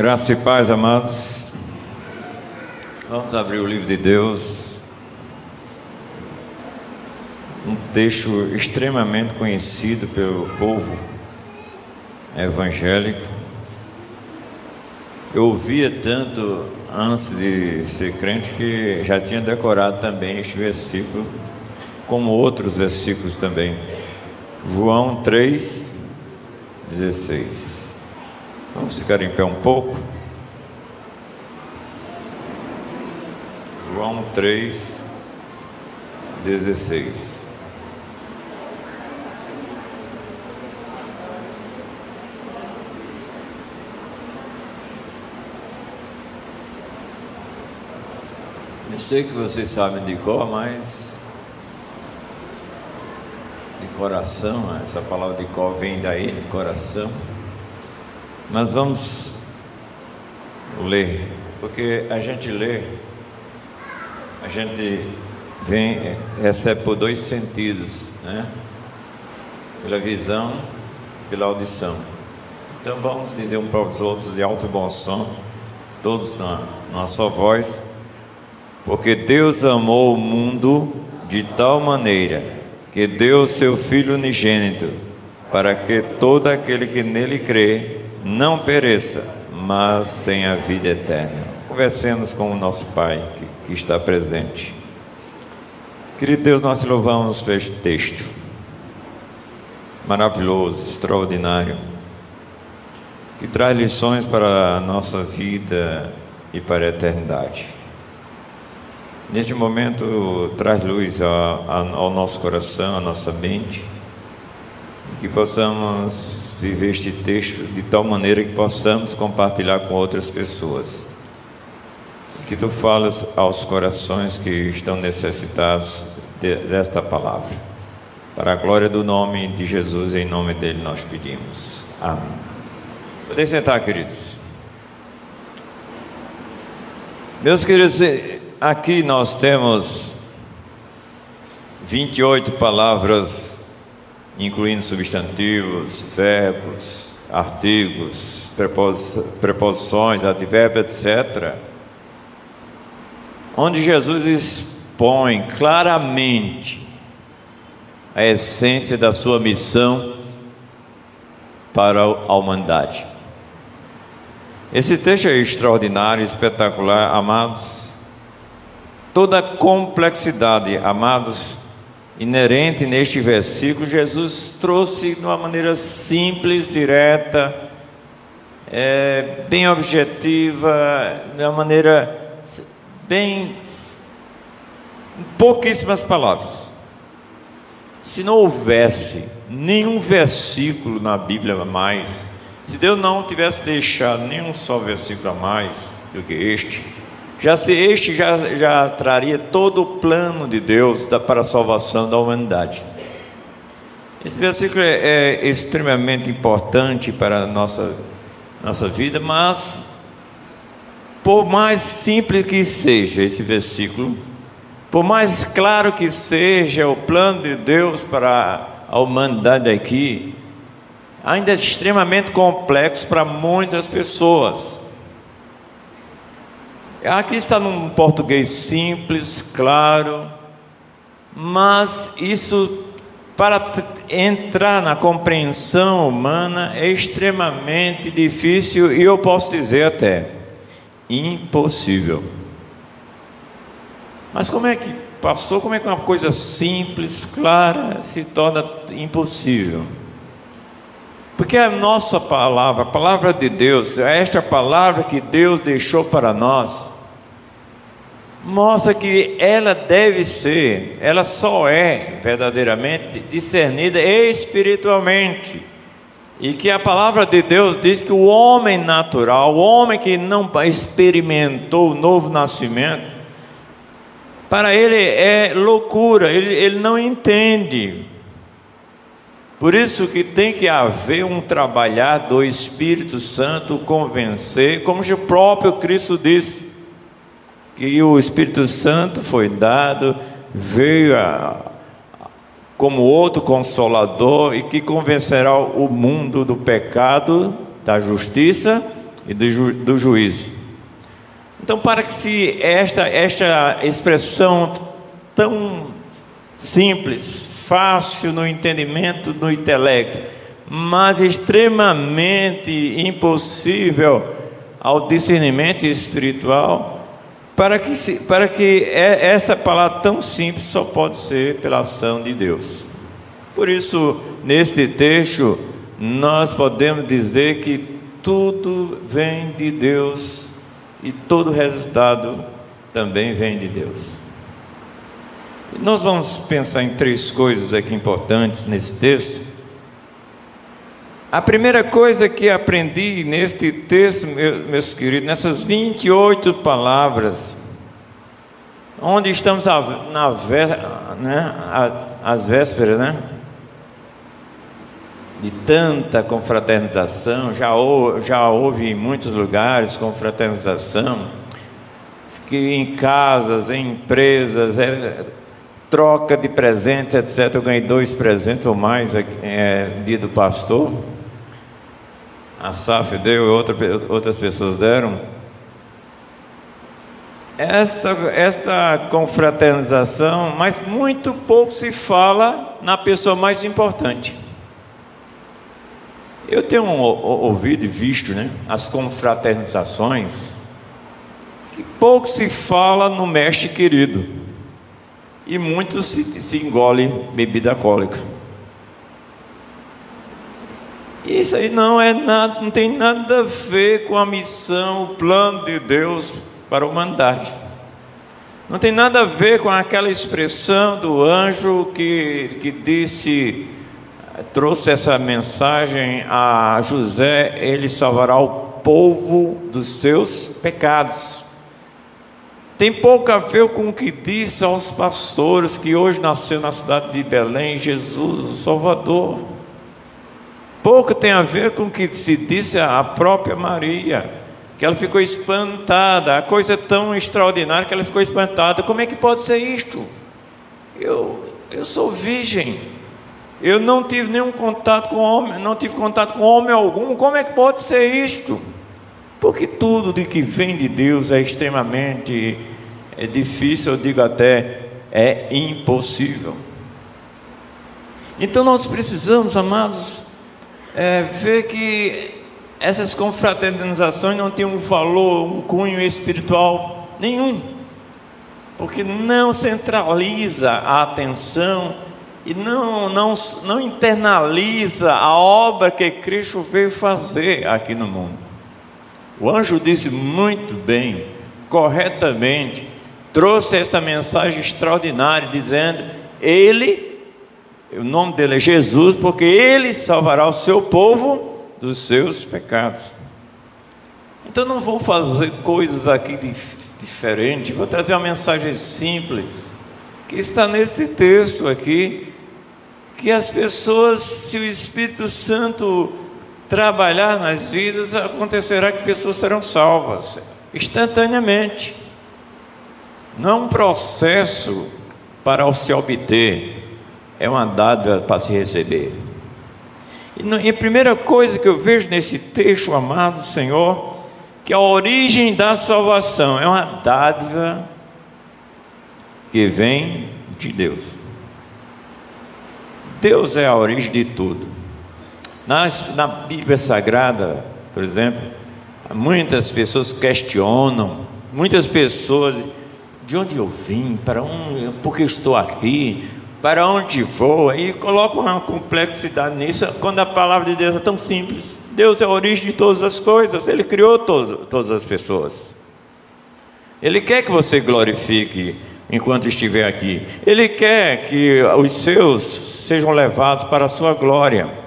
Graça e paz, amados. Vamos abrir o livro de Deus. Um texto extremamente conhecido pelo povo evangélico. Eu ouvia tanto antes de ser crente que já tinha decorado também este versículo, como outros versículos também. João 3:16. Vamos ficar em pé um pouco. João 3:16. Eu sei que vocês sabem de cor, mas de coração, essa palavra de cor vem daí, de coração. Mas vamos ler, porque a gente lê, a gente recebe por dois sentidos, né? Pela visão, pela audição. Então vamos dizer um para os outros de alto e bom som, todos na sua voz. Porque Deus amou o mundo de tal maneira que deu seu Filho unigênito, para que todo aquele que nele crê não pereça, mas tenha vida eterna. Conversemos com o nosso Pai que está presente. Querido Deus, nós te louvamos por este texto maravilhoso, extraordinário, que traz lições para a nossa vida e para a eternidade. Neste momento, traz luz ao nosso coração, à nossa mente, que possamos viver este texto de tal maneira que possamos compartilhar com outras pessoas. Que tu falas aos corações que estão necessitados desta palavra. Para a glória do nome de Jesus, em nome dele nós pedimos. Amém. Podem sentar, queridos. Meus queridos, aqui nós temos 28 palavras, incluindo substantivos, verbos, artigos, preposições, advérbios, etc., onde Jesus expõe claramente a essência da sua missão para a humanidade. Esse texto é extraordinário, espetacular, amados. Toda a complexidade, amados, inerente neste versículo, Jesus trouxe de uma maneira simples, direta, bem objetiva, de uma maneira bem, pouquíssimas palavras. Se não houvesse nenhum versículo na Bíblia a mais, se Deus não tivesse deixado nenhum só versículo a mais do que este, já traria todo o plano de Deus para a salvação da humanidade. Esse versículo é extremamente importante para a nossa vida, mas por mais simples que seja esse versículo, por mais claro que seja o plano de Deus para a humanidade aqui, ainda é extremamente complexo para muitas pessoas. Aqui está num português simples, claro, mas isso, para entrar na compreensão humana, é extremamente difícil e eu posso dizer até impossível. Mas como é que, pastor, como é que uma coisa simples, clara, se torna impossível? Porque a nossa palavra, a palavra de Deus, esta palavra que Deus deixou para nós, mostra que ela deve ser, ela só é verdadeiramente discernida espiritualmente. E que a palavra de Deus diz que o homem natural, o homem que não experimentou o novo nascimento, para ele é loucura, ele não entende. Por isso que tem que haver um trabalhar do Espírito Santo, convencer, como o próprio Cristo disse, que o Espírito Santo foi dado, veio como outro consolador, e que convencerá o mundo do pecado, da justiça e do juízo. Então, para que se esta expressão tão simples, fácil no entendimento, no intelecto, mas extremamente impossível ao discernimento espiritual, para que essa palavra tão simples só pode ser pela ação de Deus. Por isso, neste texto, nós podemos dizer que tudo vem de Deus e todo resultado também vem de Deus. Nós vamos pensar em 3 coisas aqui importantes nesse texto. A primeira coisa que aprendi neste texto, meus queridos, nessas 28 palavras, onde estamos às vésperas, né? De tanta confraternização, já houve em muitos lugares confraternização, que em casas, em empresas, troca de presentes, etc. Eu ganhei 2 presentes ou mais, dia do pastor, a SAF deu, outras pessoas deram. Esta confraternização, mas muito pouco se fala na pessoa mais importante. Eu tenho ouvido e visto, né, as confraternizações, que pouco se fala no mestre querido, e muito se engole bebida alcoólica. Isso aí não tem nada a ver com a missão, o plano de Deus para a humanidade. Não tem nada a ver com aquela expressão do anjo que trouxe essa mensagem a José: ele salvará o povo dos seus pecados. Tem pouco a ver com o que disse aos pastores que hoje nasceu na cidade de Belém, Jesus, o Salvador. Pouco tem a ver com o que se disse à própria Maria, que ela ficou espantada. A coisa é tão extraordinária que ela ficou espantada. Como é que pode ser isto? Eu sou virgem. Eu não tive nenhum contato com homem, não tive contato com homem algum. Como é que pode ser isto? Porque tudo de que vem de Deus é extremamente difícil, eu digo até, é impossível. Então nós precisamos, amados, ver que essas confraternizações não têm um valor, um cunho espiritual nenhum, porque não centraliza a atenção e não internaliza a obra que Cristo veio fazer aqui no mundo. O anjo disse muito bem, corretamente, trouxe essa mensagem extraordinária, dizendo: o nome dele é Jesus, porque ele salvará o seu povo dos seus pecados. Então não vou fazer coisas aqui diferentes, vou trazer uma mensagem simples, que está nesse texto aqui, que as pessoas, se o Espírito Santo trabalhar nas vidas, acontecerá que pessoas serão salvas instantaneamente. Não é um processo para se obter, é uma dádiva para se receber. E a primeira coisa que eu vejo nesse texto, amado Senhor, que a origem da salvação é uma dádiva que vem de Deus. Deus é a origem de tudo. Na Bíblia Sagrada, por exemplo, muitas pessoas questionam, muitas pessoas: de onde eu vim, por que estou aqui, para onde vou? E colocam uma complexidade nisso, quando a palavra de Deus é tão simples. Deus é a origem de todas as coisas, Ele criou todas as pessoas. Ele quer que você glorifique enquanto estiver aqui. Ele quer que os seus sejam levados para a sua glória.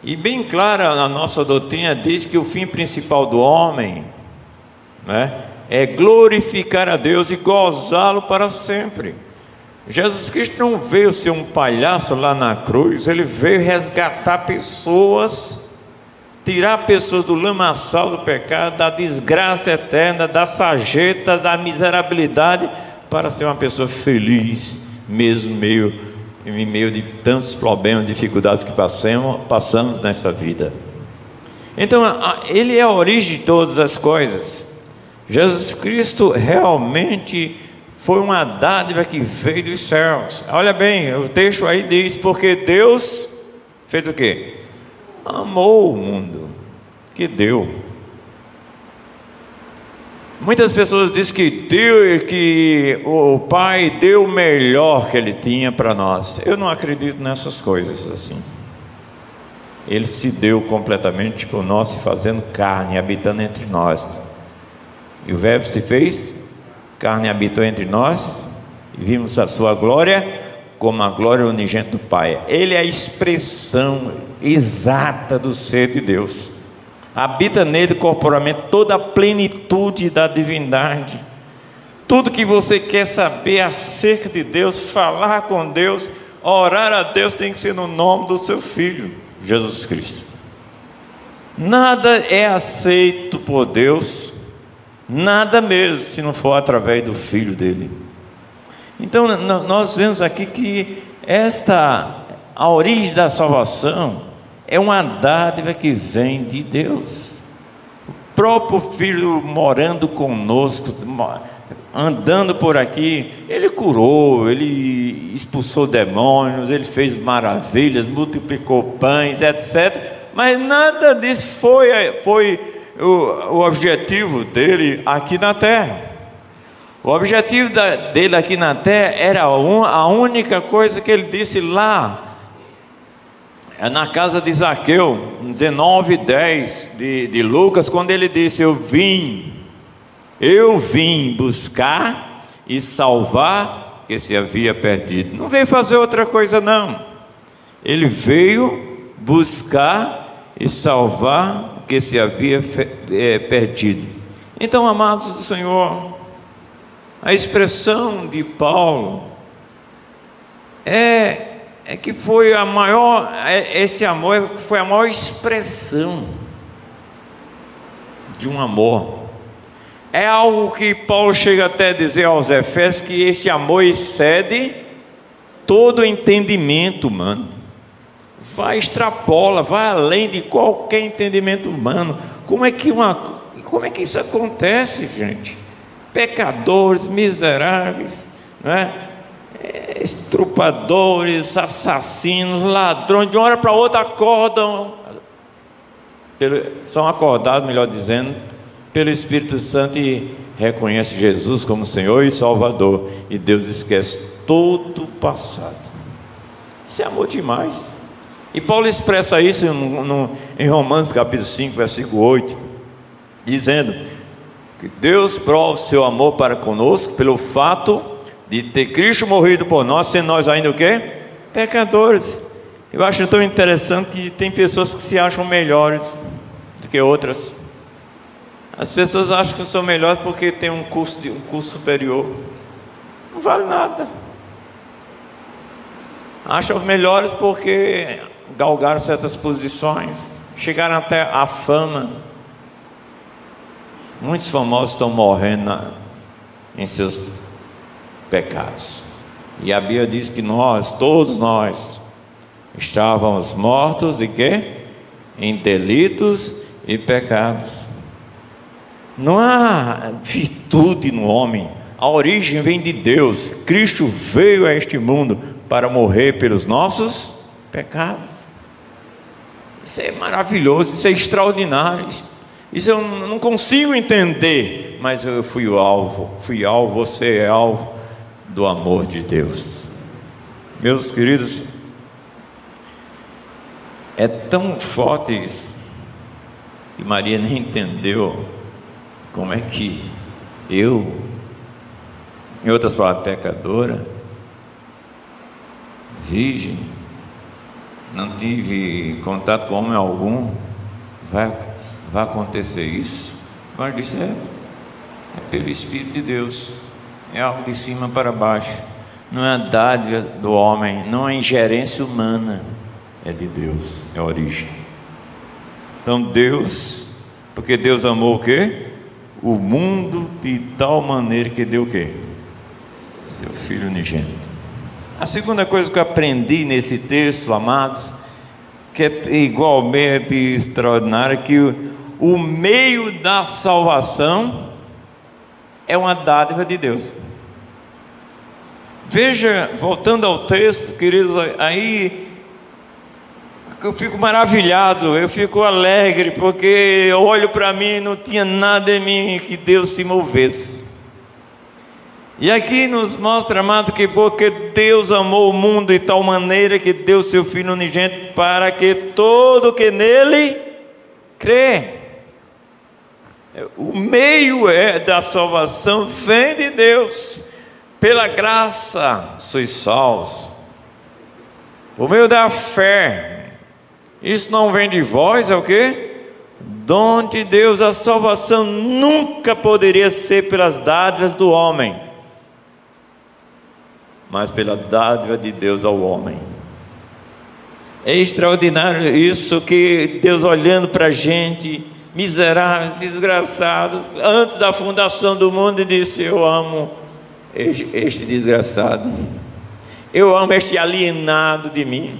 E bem clara a nossa doutrina diz que o fim principal do homem, né, é glorificar a Deus e gozá-lo para sempre. Jesus Cristo não veio ser um palhaço lá na cruz, Ele veio resgatar pessoas, tirar pessoas do lamaçal do pecado, da desgraça eterna, da sarjeta, da miserabilidade, para ser uma pessoa feliz, mesmo em meio de tantos problemas, dificuldades que passamos nessa vida. Então, Ele é a origem de todas as coisas. Jesus Cristo realmente foi uma dádiva que veio dos céus. Olha bem, o texto aí diz: porque Deus fez o quê? Amou o mundo, que deu. Muitas pessoas dizem que o Pai deu o melhor que Ele tinha para nós. Eu não acredito nessas coisas assim. Ele se deu completamente por nós, se fazendo carne, habitando entre nós. E o Verbo se fez carne, habitou entre nós, e vimos a sua glória como a glória unigênita do Pai. Ele é a expressão exata do ser de Deus. Habita nele corporalmente toda a plenitude da divindade. Tudo que você quer saber acerca de Deus, falar com Deus, orar a Deus, tem que ser no nome do seu Filho, Jesus Cristo. Nada é aceito por Deus, nada mesmo, se não for através do Filho dele. Então nós vemos aqui que a origem da salvação é uma dádiva que vem de Deus. O próprio Filho morando conosco, andando por aqui, Ele curou, Ele expulsou demônios, Ele fez maravilhas, multiplicou pães, etc. Mas nada disso foi o objetivo dele aqui na terra. O objetivo dele aqui na terra era a única coisa que ele disse lá, na casa de Zaqueu, 19:10 de Lucas, quando ele disse: eu vim buscar e salvar o que se havia perdido. Não veio fazer outra coisa não. Ele veio buscar e salvar o que se havia perdido. Então, amados do Senhor, a expressão de Paulo é que foi a maior, esse amor foi a maior expressão de um amor. É algo que Paulo chega até a dizer aos Efésios, que este amor excede todo entendimento humano. Extrapola, vai além de qualquer entendimento humano. Como é que isso acontece, gente? Pecadores, miseráveis, né? Estrupadores, assassinos, ladrões, de uma hora para outra acordam, são acordados, melhor dizendo, pelo Espírito Santo e reconhecem Jesus como Senhor e Salvador, e Deus esquece todo o passado. Isso é amor demais. E Paulo expressa isso em Romanos capítulo 5, versículo 8, dizendo que Deus prova o seu amor para conosco pelo fato de ter Cristo morrido por nós, sendo nós ainda o quê? Pecadores. Eu acho tão interessante que tem pessoas que se acham melhores do que outras. As pessoas acham que são melhores porque tem um curso superior. Não vale nada. Acham melhores porque galgaram certas posições, chegaram até a fama. Muitos famosos estão morrendo em seus pecados. E a Bíblia diz que todos nós, estávamos mortos e quê? Em delitos e pecados. Não há virtude no homem. A origem vem de Deus. Cristo veio a este mundo para morrer pelos nossos pecados. Isso é maravilhoso, isso é extraordinário. Isso eu não consigo entender, mas eu fui alvo, você é alvo do amor de Deus. Meus queridos, é tão forte isso, que Maria nem entendeu como é que eu, em outras palavras, pecadora, virgem, não tive contato com homem algum, vai acontecer isso. Agora disse, é pelo Espírito de Deus, é algo de cima para baixo, não é a dádiva do homem, não é ingerência humana, é de Deus, é a origem. Então Deus, porque Deus amou o quê? O mundo de tal maneira que deu o quê? Seu Filho unigênito. A segunda coisa que eu aprendi nesse texto, amados, que é igualmente extraordinária, que o meio da salvação é uma dádiva de Deus. Veja, voltando ao texto, queridos, aí eu fico maravilhado, eu fico alegre, porque eu olho para mim e não tinha nada em mim que Deus se movesse. E aqui nos mostra, amado, que porque Deus amou o mundo de tal maneira que deu seu Filho unigênito para que todo que nele crê. O meio da salvação vem de Deus. Pela graça sois salvos, por meio da fé. Isso não vem de vós, é o quê? Dom de Deus. A salvação nunca poderia ser pelas dádivas do homem, mas pela dádiva de Deus ao homem. É extraordinário isso, que Deus olhando para a gente, miseráveis, desgraçados, antes da fundação do mundo, disse: eu amo este desgraçado, eu amo este alienado de mim,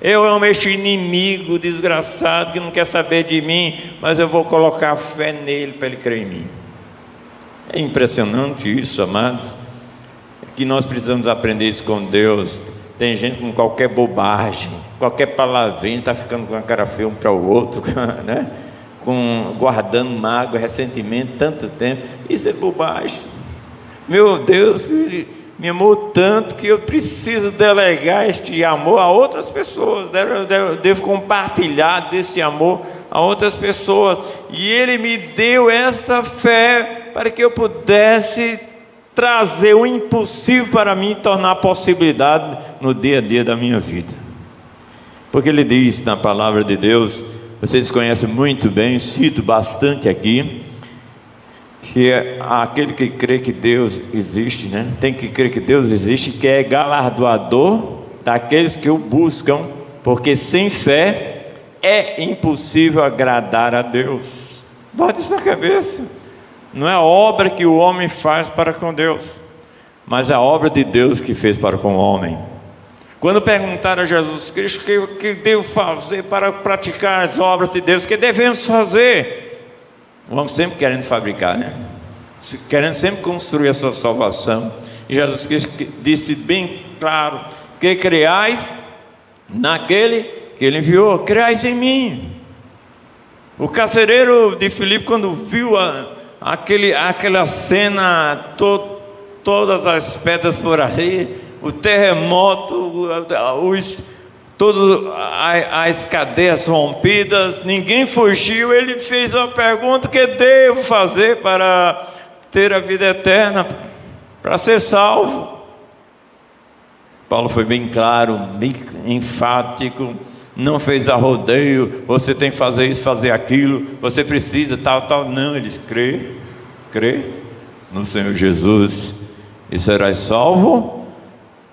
eu amo este inimigo desgraçado que não quer saber de mim, mas eu vou colocar fé nele para ele crer em mim. É impressionante isso, amados, que nós precisamos aprender isso com Deus. Tem gente com qualquer bobagem, qualquer palavrinha, está ficando com a cara feia um para o outro, né? Guardando mágoa, ressentimento, tanto tempo. Isso é bobagem. Meu Deus, Ele me amou tanto que eu preciso delegar este amor a outras pessoas. Devo compartilhar desse amor a outras pessoas. E Ele me deu esta fé para que eu pudesse trazer o impossível para mim, tornar possibilidade no dia a dia da minha vida. Porque Ele diz na palavra de Deus, vocês conhecem muito bem, cito bastante aqui, que é aquele que crê que Deus existe, né? Tem que crer que Deus existe, que é galardoador daqueles que o buscam, porque sem fé é impossível agradar a Deus. Bota isso na cabeça. Não é a obra que o homem faz para com Deus, mas a obra de Deus que fez para com o homem. Quando perguntaram a Jesus Cristo o que devo fazer para praticar as obras de Deus, o que devemos fazer? Vamos sempre querendo fabricar, né? Querendo sempre construir a sua salvação. E Jesus Cristo disse bem claro: que creais naquele que Ele enviou, creais em mim. O carcereiro de Filipe, quando viu aquela cena, todas as pedras por ali, o terremoto, todas as cadeias rompidas, ninguém fugiu, ele fez a pergunta: o que devo fazer para ter a vida eterna, para ser salvo? Paulo foi bem claro, bem enfático, não fez a rodeio, você tem que fazer isso, fazer aquilo, você precisa, tal, não. Ele disse: crê no Senhor Jesus e serás salvo,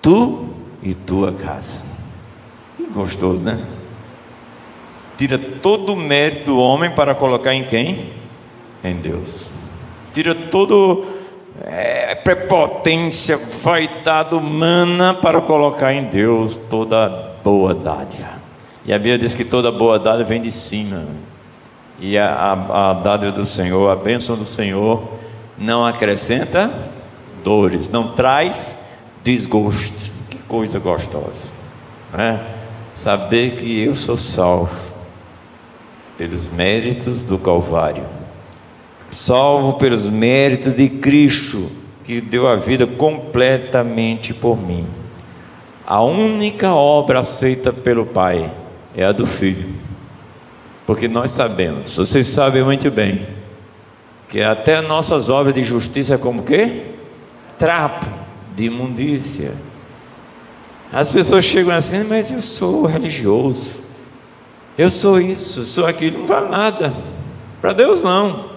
tu e tua casa. Gostoso, né? Tira todo o mérito do homem para colocar em quem? Em Deus. Tira toda prepotência, vaidade humana para colocar em Deus toda boa dádiva. E a Bíblia diz que toda boa dádiva vem de cima. E a dádiva do Senhor, a bênção do Senhor, não acrescenta dores, não traz desgosto. Que coisa gostosa, né? Saber que eu sou salvo pelos méritos do Calvário, salvo pelos méritos de Cristo, que deu a vida completamente por mim. A única obra aceita pelo Pai é a do Filho, porque nós sabemos, vocês sabem muito bem, que até nossas obras de justiça é como quê? Trapo de imundícia. As pessoas chegam assim: mas eu sou religioso, eu sou isso, eu sou aquilo. Não vale nada, para Deus não.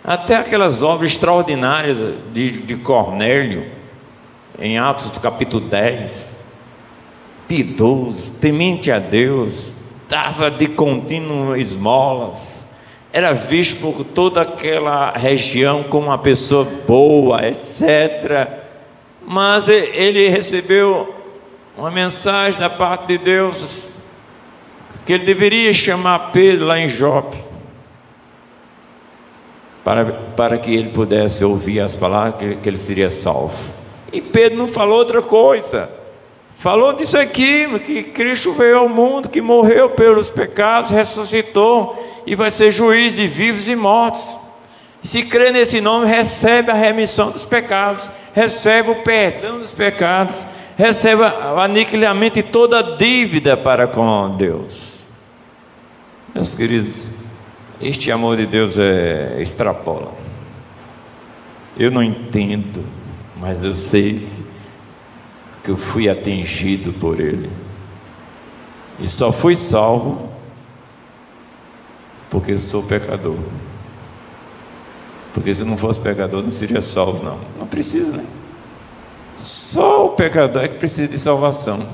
Até aquelas obras extraordinárias de Cornélio, em Atos do capítulo 10, piedoso, temente a Deus, dava de contínuo esmolas, era visto por toda aquela região como uma pessoa boa, etc. Mas ele recebeu uma mensagem da parte de Deus: que ele deveria chamar Pedro lá em Jope, para que ele pudesse ouvir as palavras, que ele seria salvo. E Pedro não falou outra coisa, falou disso aqui, que Cristo veio ao mundo, que morreu pelos pecados, ressuscitou e vai ser juiz de vivos e mortos. Se crê nesse nome, recebe a remissão dos pecados, recebe o perdão dos pecados, recebe o aniquilamento de toda dívida para com Deus. Meus queridos, este amor de Deus extrapola. Eu não entendo, mas eu sei que eu fui atingido por Ele, e só fui salvo porque eu sou pecador. Porque se não fosse pecador não seria salvo, não. Não precisa, né? Só o pecador é que precisa de salvação.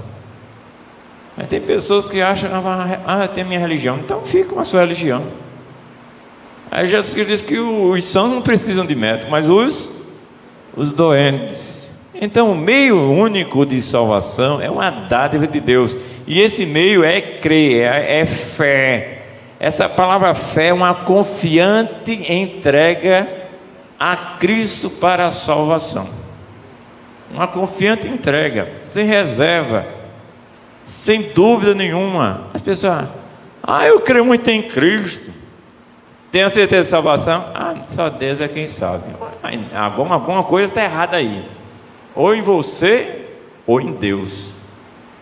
Mas tem pessoas que acham: eu tenho minha religião, então fica com a sua religião. Aí Jesus Cristo diz que os sãos não precisam de médico, mas os doentes. Então o meio único de salvação é uma dádiva de Deus, e esse meio é crer, é fé. Essa palavra fé é uma confiante entrega a Cristo para a salvação. Uma confiante entrega, sem reserva, sem dúvida nenhuma. As pessoas: eu creio muito em Cristo, tenho certeza de salvação? Só Deus é quem sabe. Alguma coisa está errada aí, ou em você ou em Deus.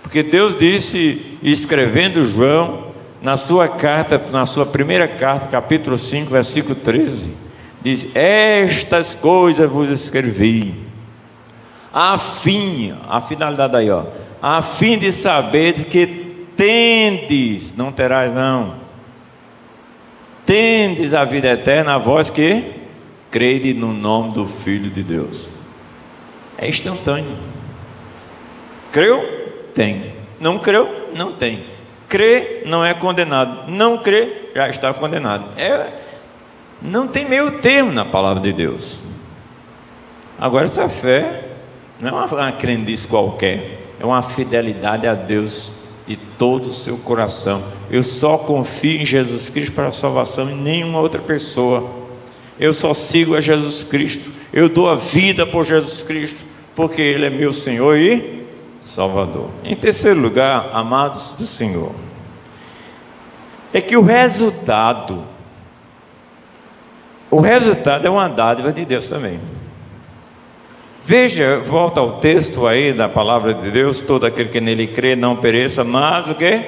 Porque Deus disse, escrevendo João, na sua carta, na sua primeira carta, capítulo 5, versículo 13, diz: estas coisas vos escrevi, a finalidade aí, a fim de saber que tendes, não terás não, tendes a vida eterna, a vós que crede no nome do Filho de Deus. É instantâneo. Creu? Tem. Não creu? Não tem. Crê, não é condenado. Não crê, já está condenado. Não tem meio termo na palavra de Deus. Agora, essa fé não é uma crendice qualquer, é uma fidelidade a Deus de todo o seu coração. Eu só confio em Jesus Cristo para a salvação, e nenhuma outra pessoa. Eu só sigo a Jesus Cristo, eu dou a vida por Jesus Cristo, porque Ele é meu Senhor e Salvador. Em terceiro lugar, amados do Senhor, é que o resultado é uma dádiva de Deus também. Veja, volta ao texto aí da palavra de Deus: todo aquele que nele crê não pereça, mas o que?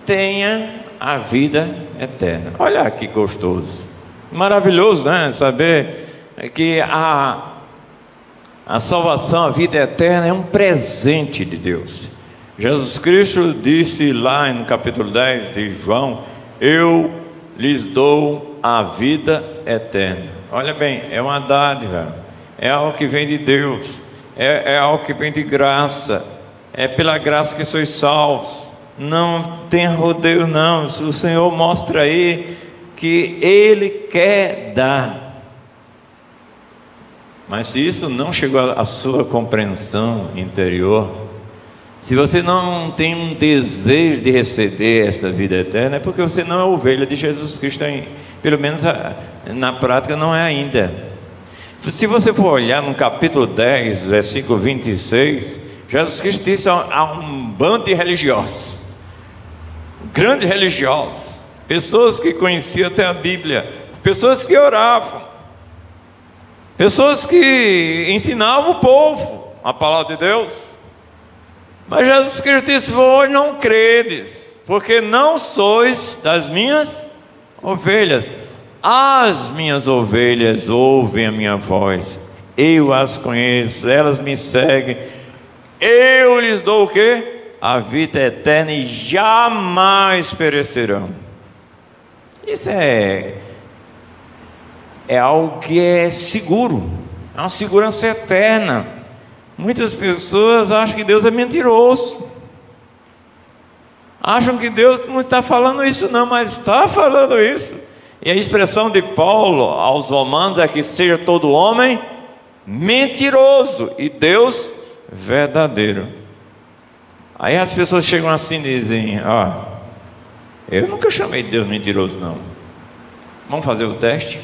Tenha a vida eterna. Olha que gostoso, maravilhoso, né? Saber que a salvação, a vida eterna é um presente de Deus. Jesus Cristo disse lá no capítulo 10 de João: eu lhes dou a vida eterna. Olha bem, é uma dádiva, é algo que vem de Deus, é algo que vem de graça, é pela graça que sois salvos. Não tem rodeio não, o Senhor mostra aí que Ele quer dar. Mas se isso não chegou à sua compreensão interior, se você não tem um desejo de receber essa vida eterna, é porque você não é ovelha de Jesus Cristo, pelo menos na prática não é ainda. Se você for olhar no capítulo 10, versículo 26, Jesus Cristo disse a um bando de religiosos, grandes religiosos, pessoas que conheciam até a Bíblia, pessoas que oravam, pessoas que ensinavam o povo a palavra de Deus. Mas Jesus Cristo disse: vós não credes, porque não sois das minhas ovelhas. As minhas ovelhas ouvem a minha voz, eu as conheço, elas me seguem, eu lhes dou o quê? A vida eterna, e jamais perecerão. Isso é algo que é seguro, é uma segurança eterna. Muitas pessoas acham que Deus é mentiroso, acham que Deus não está falando isso não, mas está falando isso. E a expressão de Paulo aos Romanos é que seja todo homem mentiroso e Deus verdadeiro. Aí as pessoas chegam assim e dizem: ó, eu nunca chamei Deus mentiroso, não. Vamos fazer o teste?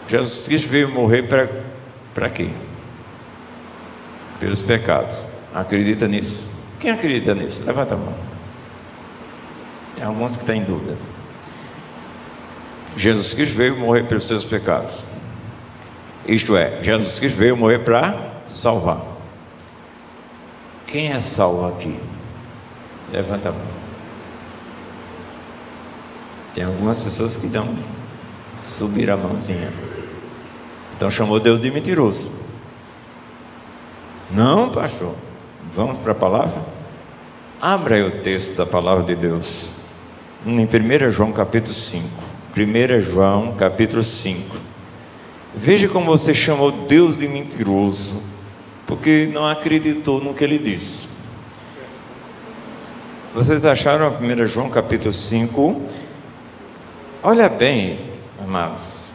Jesus Cristo veio morrer para quê? Pelos pecados. Acredita nisso? Quem acredita nisso? Levanta a mão. Tem alguns que estão em dúvida. Jesus Cristo veio morrer pelos seus pecados. Isto é, Jesus Cristo veio morrer para salvar. Quem é salvo aqui? Levanta a mão. Tem algumas pessoas que dão subir a mãozinha. Então chamou Deus de mentiroso. Não, pastor. Vamos para a palavra? Abra aí o texto da palavra de Deus em 1 João capítulo 5. 1 João capítulo 5. Veja como você chamou Deus de mentiroso, porque não acreditou no que ele disse. Vocês acharam 1 João capítulo 5? Olha bem, amados.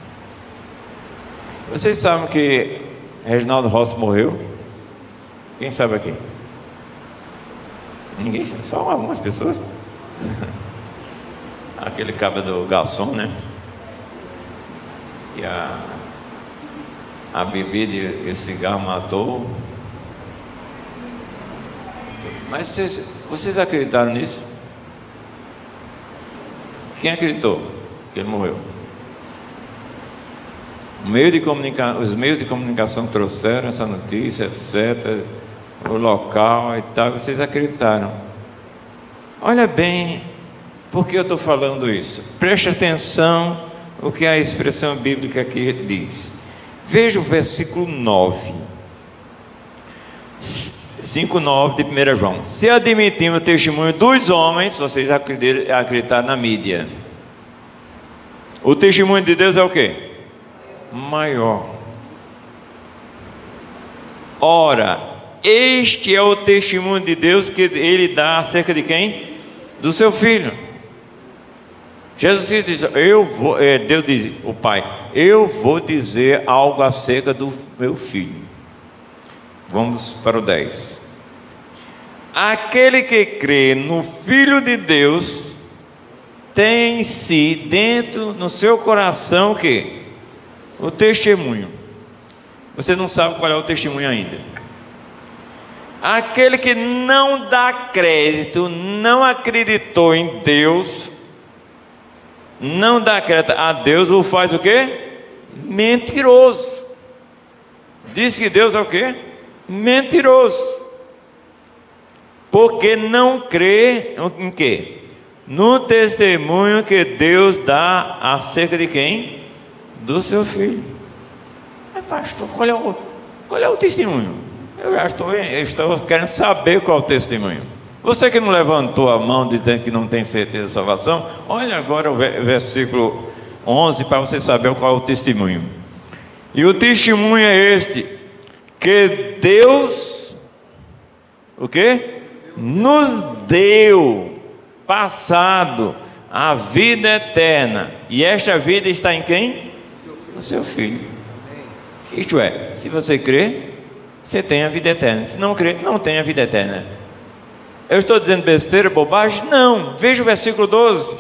Vocês sabem que Reginaldo Rossi morreu? Quem sabe aqui? Ninguém sabe, só algumas pessoas. Aquele cabra do garçom, né? Que a bebida e o cigarro matou. Mas vocês acreditaram nisso? Quem acreditou que ele morreu? Os meios de comunicação trouxeram essa notícia, etc. O local e tal, vocês acreditaram. Olha bem, por que eu estou falando isso? Preste atenção o que a expressão bíblica aqui diz. Veja o versículo 9. 5:9 de 1 João. Se admitimos o testemunho dos homens, vocês acreditaram na mídia. O testemunho de Deus é o quê? Maior. Ora, este é o testemunho de Deus que ele dá acerca de quem? Do seu filho. Jesus diz: Deus diz, o Pai, eu vou dizer algo acerca do meu filho. Vamos para o 10. Aquele que crê no Filho de Deus tem em si, dentro, no seu coração, o quê? O testemunho. Você não sabe qual é o testemunho ainda. Aquele que não dá crédito, não acreditou em Deus, não dá crédito a Deus, o faz o quê? Mentiroso. Diz que Deus é o quê? Mentiroso. Porque não crê em quê? No testemunho que Deus dá acerca de quem? Do seu filho. Mas pastor, qual é o testemunho? Eu já estou querendo saber qual é o testemunho. Você que não levantou a mão dizendo que não tem certeza de salvação, olha agora o versículo 11 para você saber qual é o testemunho. E o testemunho é este: que Deus, o quê? Nos deu, passado, a vida eterna. E esta vida está em quem? No seu Filho. Isto é, se você crê, você tem a vida eterna. Se não crê, não tem a vida eterna. Eu estou dizendo besteira, bobagem? Não. Veja o versículo 12.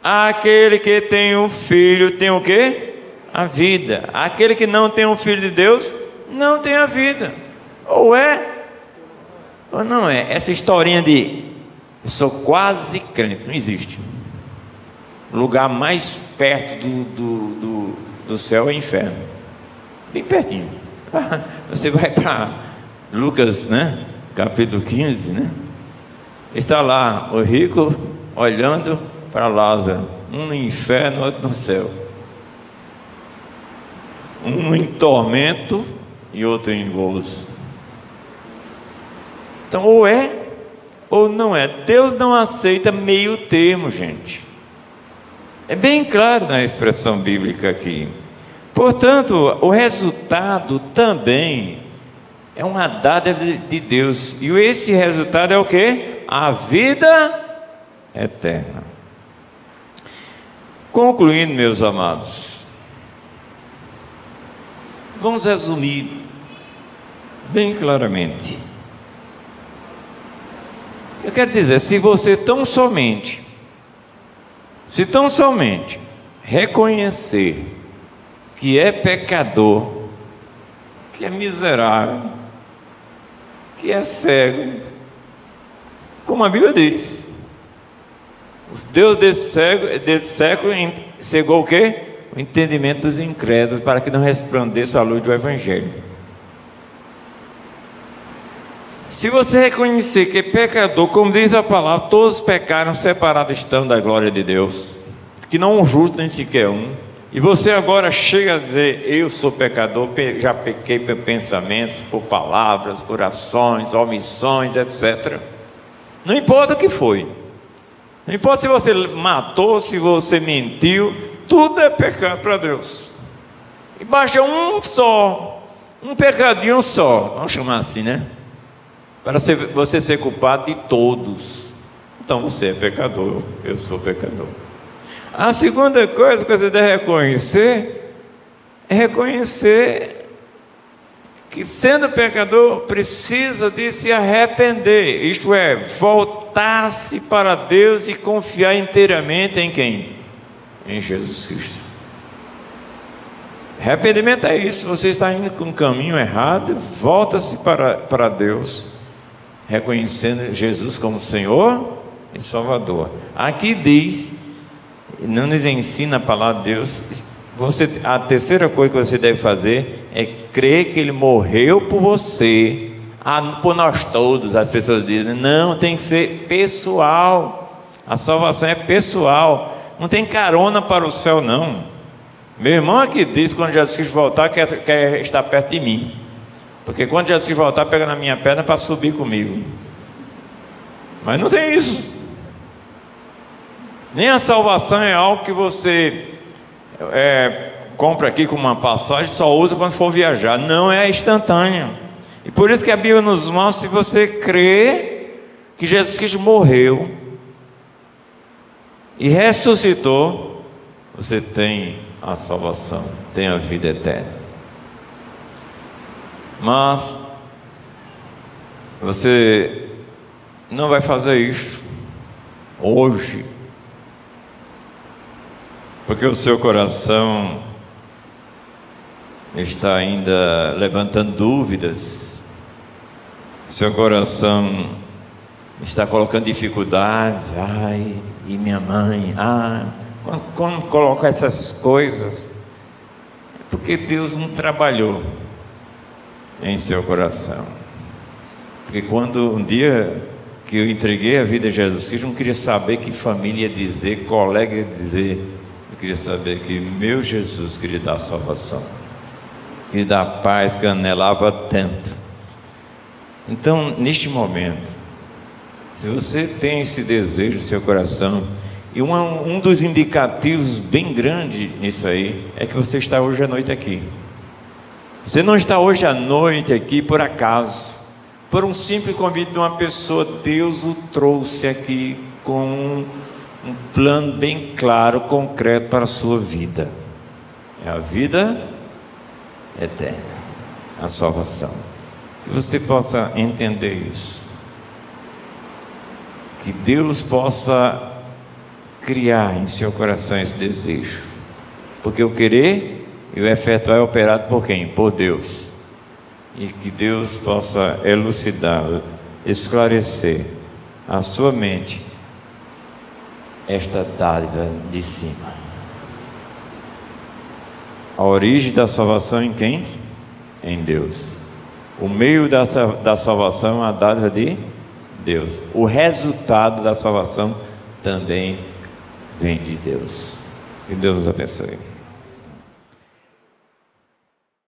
Aquele que tem o Filho tem o quê? A vida. Aquele que não tem o Filho de Deus não tem a vida. Ou é ou não é. Essa historinha de eu sou quase crente não existe. O lugar mais perto do céu é o inferno, bem pertinho. Você vai para Lucas, né? Capítulo 15, né? Está lá o rico olhando para Lázaro, um no inferno, outro no céu, um em tormento e outro em gozo. Então, ou é ou não é. Deus não aceita meio termo, gente. É bem claro na expressão bíblica aqui. Portanto, o resultado também é uma dádiva de Deus. E esse resultado é o quê? A vida eterna. Concluindo, meus amados, vamos resumir bem claramente. Eu quero dizer, se você tão somente reconhecer que é pecador, que é miserável, que é cego, como a Bíblia diz, o Deus desse século cegou o quê? O entendimento dos incrédulos, para que não resplandeça a luz do Evangelho. Se você reconhecer que é pecador, como diz a palavra, todos pecaram, separados estão da glória de Deus, que não um justo nem sequer um, e você agora chega a dizer, eu sou pecador, já pequei por pensamentos, por palavras, por ações, omissões, etc. Não importa o que foi, não importa se você matou, se você mentiu, tudo é pecado para Deus. E basta um pecadinho só, vamos chamar assim, né? Para você ser culpado de todos. Então você é pecador, eu sou pecador. A segunda coisa que você deve reconhecer é reconhecer que, sendo pecador, precisa de se arrepender, isto é, voltar-se para Deus e confiar inteiramente em quem? Em Jesus Cristo. Arrependimento é isso, você está indo com um caminho errado, volta-se para Deus, reconhecendo Jesus como Senhor e Salvador. Aqui diz, não nos ensina a palavra de Deus, a terceira coisa que você deve fazer é crer que Ele morreu por você, por nós todos. As pessoas dizem, não, tem que ser pessoal, a salvação é pessoal, não tem carona para o céu não. Meu irmão aqui diz, quando Jesus voltar, quer estar perto de mim, porque quando Jesus voltar, pega na minha perna para subir comigo. Mas não tem isso. Nem a salvação é algo que você compra aqui com uma passagem, só usa quando for viajar. Não, é instantânea. E por isso que a Bíblia nos mostra, se você crê que Jesus Cristo morreu e ressuscitou, você tem a salvação, tem a vida eterna. Mas você não vai fazer isso hoje, porque o seu coração está ainda levantando dúvidas, seu coração está colocando dificuldades. Ai, e minha mãe, quando coloca essas coisas, é porque Deus não trabalhou em seu coração. Porque quando um dia que eu entreguei a vida a Jesus Cristo, eu não queria saber que família ia dizer, colega ia dizer, eu queria saber que meu Jesus queria dar salvação, queria dar paz que eu anelava tanto. Então, neste momento, se você tem esse desejo no seu coração, e um dos indicativos bem grande nisso aí, é que você está hoje à noite aqui. Você não está hoje à noite aqui por acaso, por um simples convite de uma pessoa. Deus o trouxe aqui com um plano bem claro, concreto para a sua vida. É a vida eterna, a salvação. Que você possa entender isso, que Deus possa criar em seu coração esse desejo, porque o querer e o efetuar é operado por quem? Por Deus. E que Deus possa elucidar, esclarecer a sua mente esta dádiva de cima. A origem da salvação em quem? Em Deus. O meio da salvação é a dádiva de Deus. O resultado da salvação também vem de Deus. Que Deus nos abençoe.